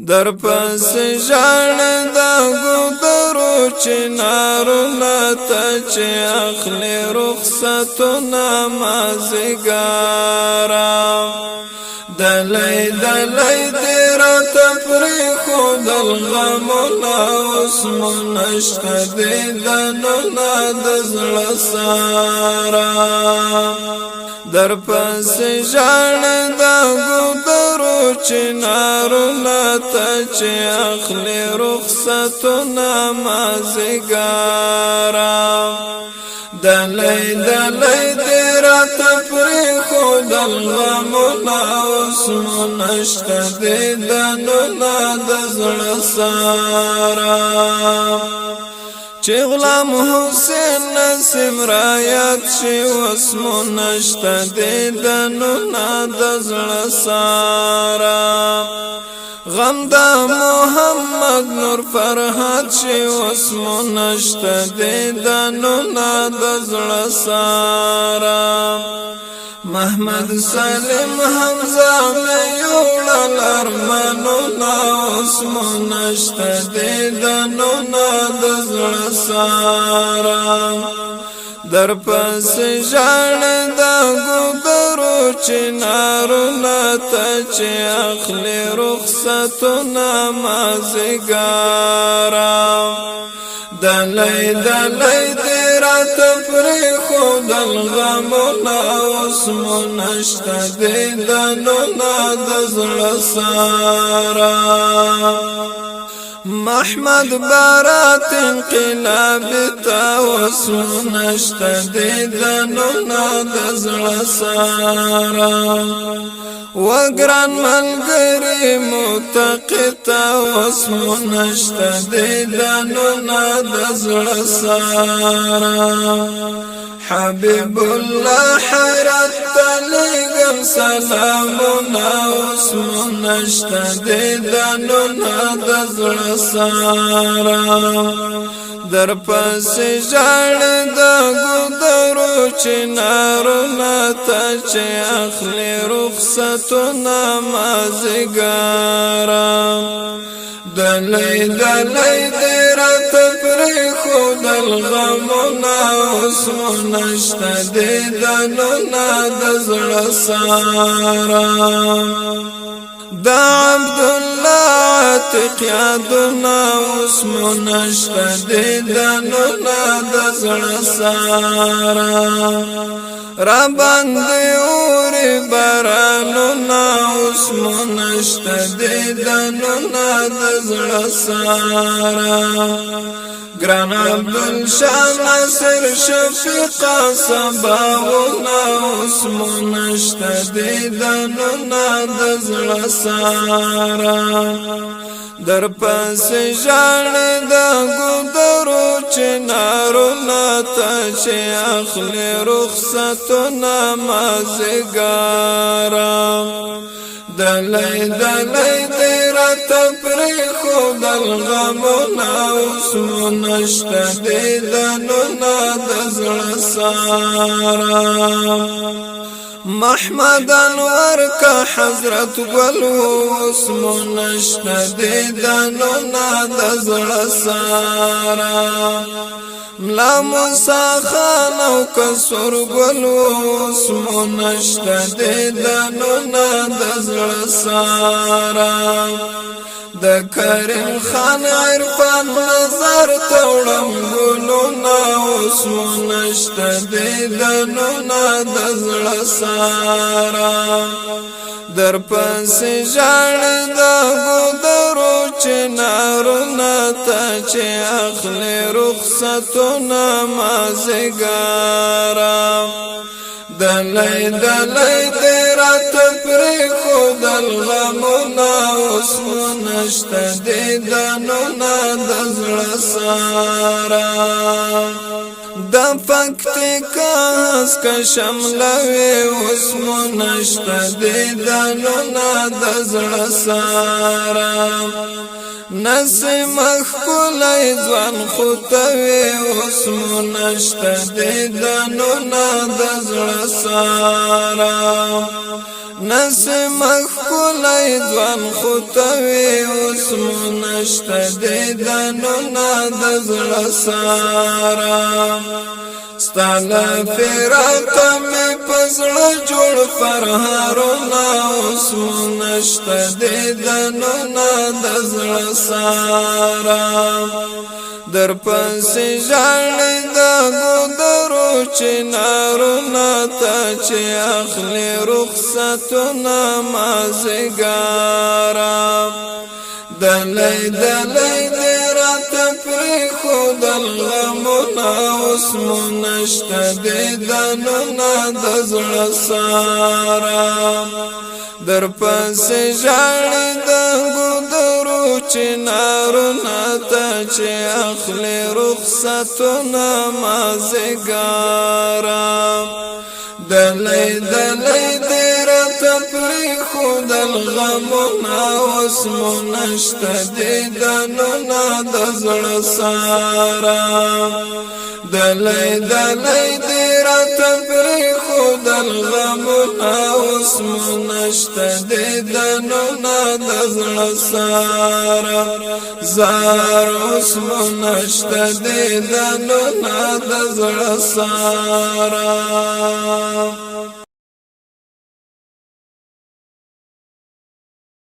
در پس ژړدا ګودرو چنارونه ته چې اخلي رخصتونه مازیګرا دلی دلی دې راته پرېښودل غمونه اوس مو نشته دیدنونه د زړه سره در پس ژړدا ګودرو چنارونه ته چې اخلي رخصتونه مازیګرا دلی دلی دې راته پرېښودل غمونه اوس مو نشته دیدنونه د زړه سره چې غلام حسین نسیم را یاد شي اوس مو نشته دیدنونه د زړه سره غم د محمد نور فرحات شي اوس مو نشته دیدنونه د زړه سره محمد سالم حمزه مې یوړل ارمانونه اوس مو نشته دیدنونه د زړه سره در پس ژړدا ګودرو چنارونه ته چې اخلي رخصتونه مازیګرا دلی دلی دې راته پرېښودل غمونه اوس مو نشته دیدنونه د زړه سره محمد بارات انقلاب ته اوس مو نشته دیدنونه د زړه سره وګران ملګری متقی ته اوس مو نشته دیدنونه د زړه سره حبیب الله حیرت ته لیږم سلامونه اوس مو نشته دیدنونه د زړه سره در پس ژړدا ګودرو چنارونه ته چې اخلي رخصتونه مازیګرا دلی دلی دې راته پرېښودل غمونه اوس مو نشته دیدنونه د زړه سره د عبدالله عتیق یادونه اوس مو نشته دیدنونه د زړه سره را باندې اوري بارانونه اوس مو نشته دیدنونه د زړه سره ګران عبدالشاه ناصر شفیقه سباونه اوس مو نشته دیدنونه د زړه سره در پس ژړدا ګودرو چنارونه ته چې اخلي رخصتونه مازیګرا دلی دلی دې راته پرېښودل غمونه اوس مو نشته دیدنونه د زړه سره محمد انور کا حضرت ګل اوس مو نشته دیدنونه د زړه سره ملا موسی خان او کسور ګل اوس مو نشته دیدنونه د زړه سره د کریم خان عرفان نظر توړم ګلونه اوس مو نشته دیدنونه د زړه سره در پس ژړدا ګودرو چنارونه ته چې اخلي رخصتونه مازیګرا دلی دلی دې راته پرېښودل غمونه اوس مو نشته دیدنونه د زړه سره د پکتیکا هسکه شملوي اوس مو نشته دیدنونه د زړه سره نسیم ښکلی ځوان خوتوي اوس مو نشته دیدنونه د زړه سره نسیم ښکلی ځوان خوتوي اوس نشت دی دنونا دزل سارا ستانا فراق میں پزل جوڑ فرحارونا اسمو نشت دی دنونا دزل سارا در پس جالی دا گودرو چنارونا تا چه اخلی رخصتونا مازگارا دلی دلی دی رات پری خود الغمونا اسمو نشت دی دنونا دزل سارا در پس جالی دا گودرو چنارونا تا چه اخلی رخصتونا مازگارا دلی دلی دی رات پری خود الغمونا اسمو نشت دی دنونا دزل سارا دلی دلی دی رات پری خود الغمونا اسمو نشت دی دنونا دزل سارا زار اسمو نشت دی دنونا دزل سارا